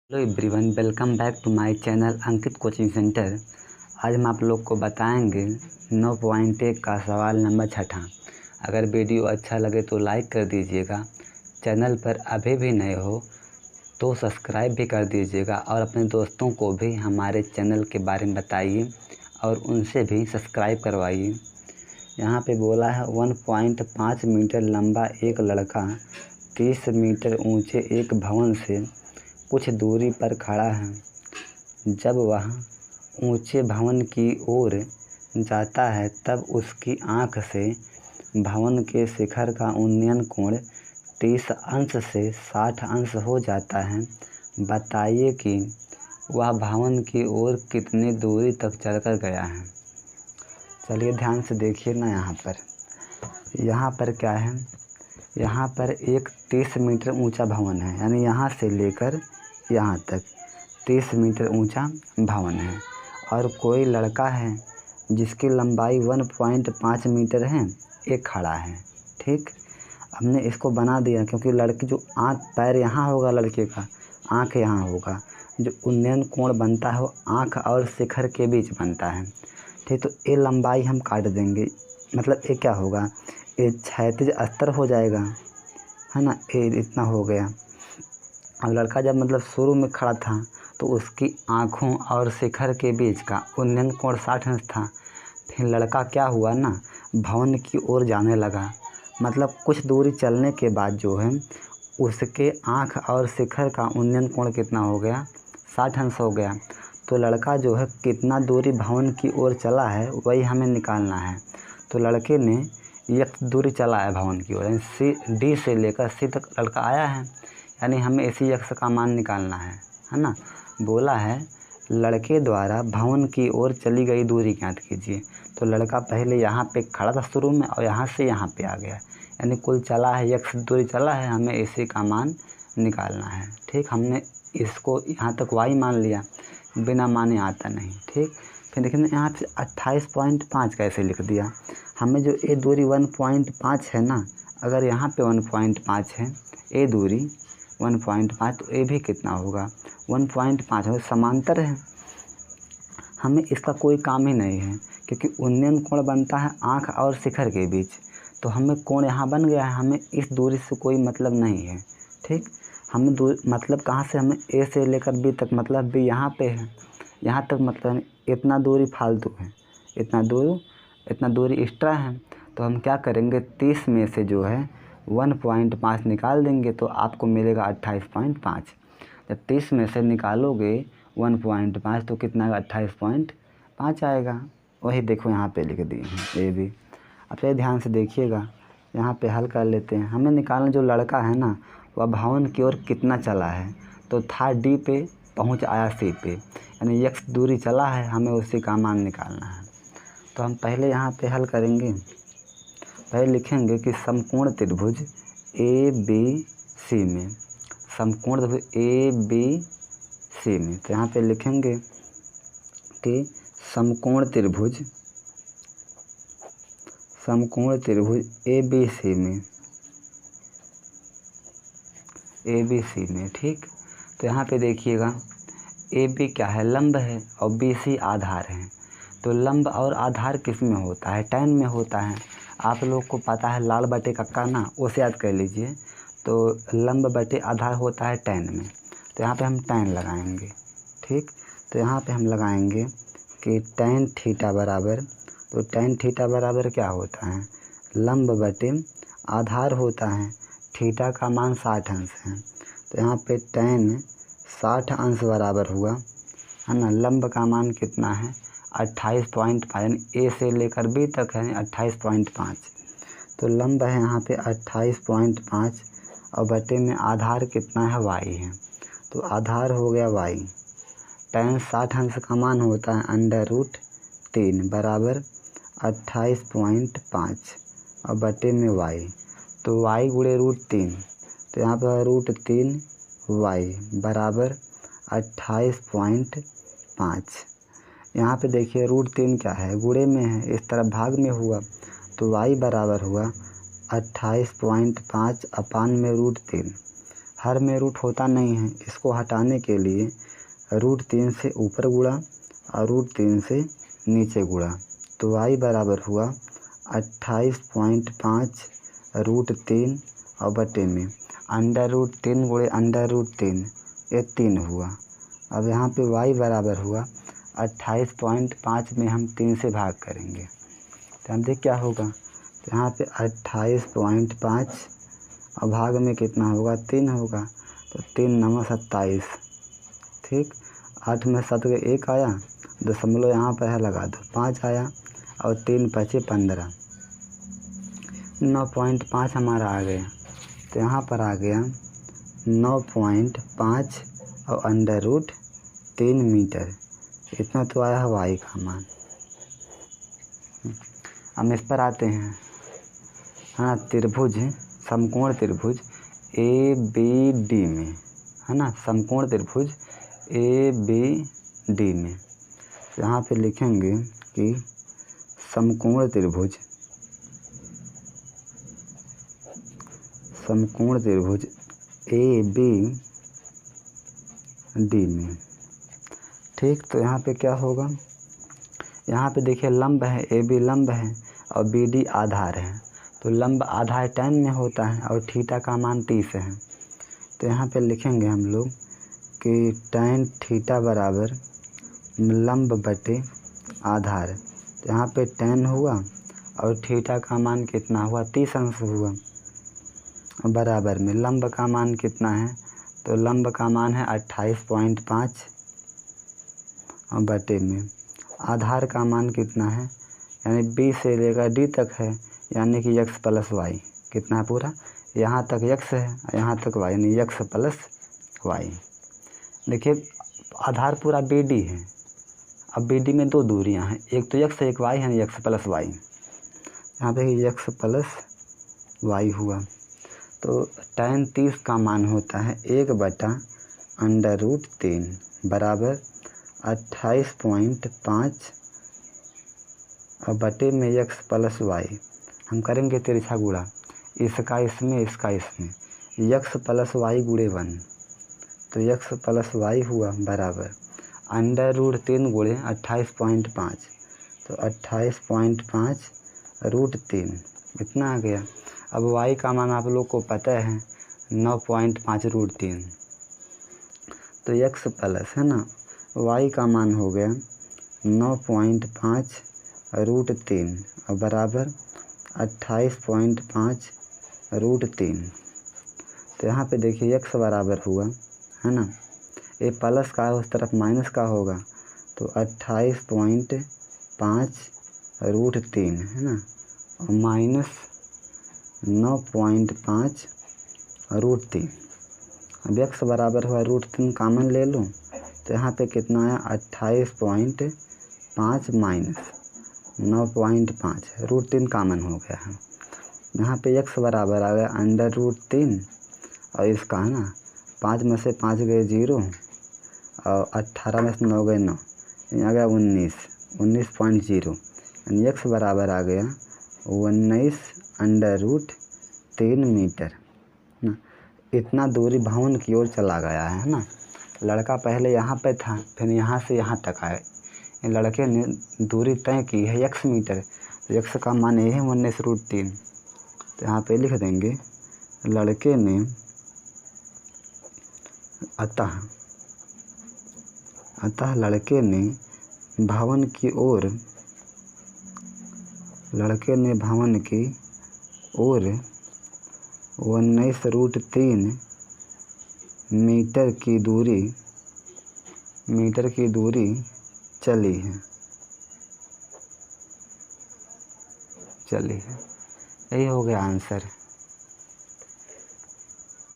Hello everyone, welcome back to my channel Ankit coaching centre. आज हम आप लोग को बताएंगे 9.1 का सवाल नंबर 6। अगर वीडियो अच्छा लगे तो लाइक कर दीजिएगा। चैनल पर अभी भी नए हो तो सब्सक्राइब भी कर दीजिएगा और अपने दोस्तों को भी हमारे चैनल के बारे में बताइए और उनसे भी सब्सक्राइब करवाइए। यहाँ पे बोला है 1.5 मीटर लंबा एक लड़का 30 मीटर ऊंचे एक भवन से कुछ दूरी पर खड़ा है। जब वह ऊंचे भवन की ओर जाता है तब उसकी आँख से भवन के शिखर का उन्नयन कोण 30 अंश से 60 अंश हो जाता है। बताइए कि वह भवन की ओर कितनी दूरी तक चलकर गया है। चलिए ध्यान से देखिए ना। यहाँ पर क्या है, यहाँ पर एक 30 मीटर ऊंचा भवन है, यानी यहाँ से लेकर यहाँ तक 30 मीटर ऊंचा भवन है और कोई लड़का है जिसकी लंबाई 1.5 मीटर है, एक खड़ा है। ठीक, हमने इसको बना दिया क्योंकि लड़के जो पैर यहाँ होगा, लड़के का आँख यहाँ होगा। जो उन्नयन कोण बनता है वो आँख और शिखर के बीच बनता है। ठीक, तो ये लंबाई हम काट देंगे, मतलब ये क्या होगा, ये क्षैतिज अस्तर हो जाएगा, है ना। ये इतना हो गया। और लड़का जब मतलब शुरू में खड़ा था तो उसकी आँखों और शिखर के बीच का उन्नयन कोण 60 अंश था। फिर लड़का क्या हुआ ना, भवन की ओर जाने लगा। मतलब कुछ दूरी चलने के बाद जो है उसके आँख और शिखर का उन्नयन कोण कितना हो गया, 60 अंश हो गया। तो लड़का जो है कितना दूरी भवन की ओर चला है वही हमें निकालना है। तो लड़के ने x दूरी चला है भवन की ओर, यानी डी से लेकर सी तक लड़का आया है, यानी हमें इसी x का मान निकालना है ना। बोला है लड़के द्वारा भवन की ओर चली गई दूरी ज्ञात कीजिए। तो लड़का पहले यहाँ पे खड़ा था शुरू में और यहाँ से यहाँ पे आ गया, यानी कुल चला है x दूरी चला है, हमें इसी का मान निकालना है। ठीक, हमने इसको यहाँ तक y मान लिया, बिना माने आता नहीं। ठीक, फिर देखिए यहाँ पे 28.5 कैसे लिख दिया। हमें जो ये दूरी 1.5 है ना, अगर यहाँ पे 1.5 है, ये दूरी 1.5, तो ये भी कितना होगा 1.5 है, समांतर है। हमें इसका कोई काम ही नहीं है क्योंकि उन्नयन कोण बनता है आँख और शिखर के बीच। तो हमें कोण यहाँ बन गया है, हमें इस दूरी से कोई मतलब नहीं है। ठीक, हमें मतलब कहाँ से, हमें ए से लेकर बी तक, मतलब बी यहाँ पे है, यहाँ तक मतलब इतना दूरी फालतू है, इतना दूरी एक्स्ट्रा है। तो हम क्या करेंगे, 30 में से जो है 1.5 निकाल देंगे तो आपको मिलेगा 28.5। जब 30 में से निकालोगे 1.5 तो कितना आएगा, 28.5 आएगा। वही देखो यहाँ पे लिख दिए हैं ये भी। अब ये ध्यान से देखिएगा, यहाँ पे हल कर लेते हैं। हमें निकालना जो लड़का है ना वह भवन की ओर कितना चला है, तो था डी पे, पहुँच आया सी पे, यानी x दूरी चला है, हमें उसी का मान निकालना है। तो हम पहले यहाँ पे हल करेंगे, पहले लिखेंगे कि समकोण त्रिभुज ए बी सी में, समकोण त्रिभुज ए बी सी में, तो यहाँ पे लिखेंगे कि समकोण त्रिभुज ए बी सी में, ठीक। तो यहाँ पे देखिएगा ए बी क्या है, लंब है और बी सी आधार है। तो लंब और आधार किस में होता है, टैन में होता है। आप लोग को पता है लाल बटे कक्का ना, उसे याद कर लीजिए। तो लंब बटे आधार होता है टैन में, तो यहाँ पे हम टैन लगाएंगे। ठीक, तो यहाँ पे हम लगाएंगे कि टैन थीटा बराबर, तो टैन थीटा बराबर क्या होता है, लंब बटे आधार होता है, थीटा का मान 60 अंश है। तो यहाँ पे टैन 60 अंश बराबर हुआ, है ना। लंब का मान कितना है 28.5, यानी ए से लेकर बी तक है 28.5। तो लंब है यहाँ पे 28.5 और बटे में आधार कितना है, y है। तो आधार हो गया y। टैन 60 अंश का मान होता है √3 बराबर 28.5 और बटे में y। तो y गुणे √3, तो यहाँ पर √3 y बराबर 28.5। यहाँ पे देखिए √3 क्या है, गुणे में है, इस तरफ भाग में हुआ, तो y बराबर हुआ 28.5 अपान में √3। हर में रूट होता नहीं है। इसको हटाने के लिए √3 से ऊपर गुणा और √3 से नीचे गुणा, तो y बराबर हुआ 28.5 √3 और बटे में √3 गुणे √3, ये 3 हुआ। अब यहाँ पे y बराबर हुआ 28.5 में हम 3 से भाग करेंगे तो हम देख क्या होगा, तो यहाँ पे 28.5 और भाग में कितना होगा 3 होगा, तो 3 9 27, ठीक। 8 में 7 का 1 आया, दशमलव यहाँ पर है लगा दो, 5 आया और 3 5 15, 9.5 हमारा आ गया। तो यहाँ पर आ गया 9.5 और √3 मीटर, इतना तो आया है y का मान। हम इस पर आते हैं, हाँ, त्रिभुज, समकोण त्रिभुज ABD में, है ना, समकोण त्रिभुज ABD में यहाँ पे लिखेंगे कि समकोण त्रिभुज ABD में, ठीक। तो यहाँ पे क्या होगा, यहाँ पे देखिए लंब है, AB लंब है और BD आधार है, तो लंब आधार tan में होता है और थीटा का मान 30 है। तो यहाँ पे लिखेंगे हम लोग कि tan थीटा बराबर लंब बटे आधार, तो यहाँ पे tan हुआ और थीटा का मान कितना हुआ 30 अंश हुआ, बराबर में लंब का मान कितना है, तो लंब का मान है 28.5 और बटे में आधार का मान कितना है, यानी B से लेकर D तक है, यानी कि x + y कितना है पूरा, यहाँ तक x है यहाँ तक y, यानी x + y। देखिए आधार पूरा BD है, अब BD में 2 दूरियां हैं, एक तो x है एक y है, यानी x + y, यहाँ पे x + y हुआ। तो tan 30 का मान होता है 1/√3 बराबर 28.5 और बटे में x + y। हम करेंगे तिरछा गुणा, इसका इसमें इसका इसमें, x + y गुणे 1, तो x + y हुआ बराबर √3 गुणे 28.5, तो 28.5 √3 इतना आ गया। अब y का मान आप लोग को पता है 9.5 √3, तो x प्लस, है ना, y का मान हो गया 9.5 √3 और बराबर 28.5 √3। तो यहाँ पे देखिए x बराबर हुआ, है ना, ये प्लस का है उस तरफ माइनस का होगा, तो 28.5 √3, है ना, और माइनस 9.5 √3। अब x बराबर हुआ √3 कामन ले लूँ, तो यहाँ पे कितना आया 28.5 माइनस 9.5, √3 कामन हो गया है। यहाँ पे x बराबर आ गया √3 और इसका, है ना, 5 में से 5 गए 0 और 18 में से 9 गए 9, आ गया 19.0, यानी x बराबर आ गया 19√3 मीटर ना। इतना दूरी भवन की ओर चला गया है ना। लड़का पहले यहाँ पे था, फिर यहाँ से यहाँ तक आए। लड़के ने दूरी तय की है x मीटर, तो x का मान ये है 19√3। तो यहाँ पे लिख देंगे लड़के ने अतः लड़के ने भवन की ओर 19√3 मीटर की दूरी चली है। यही हो गया आंसर।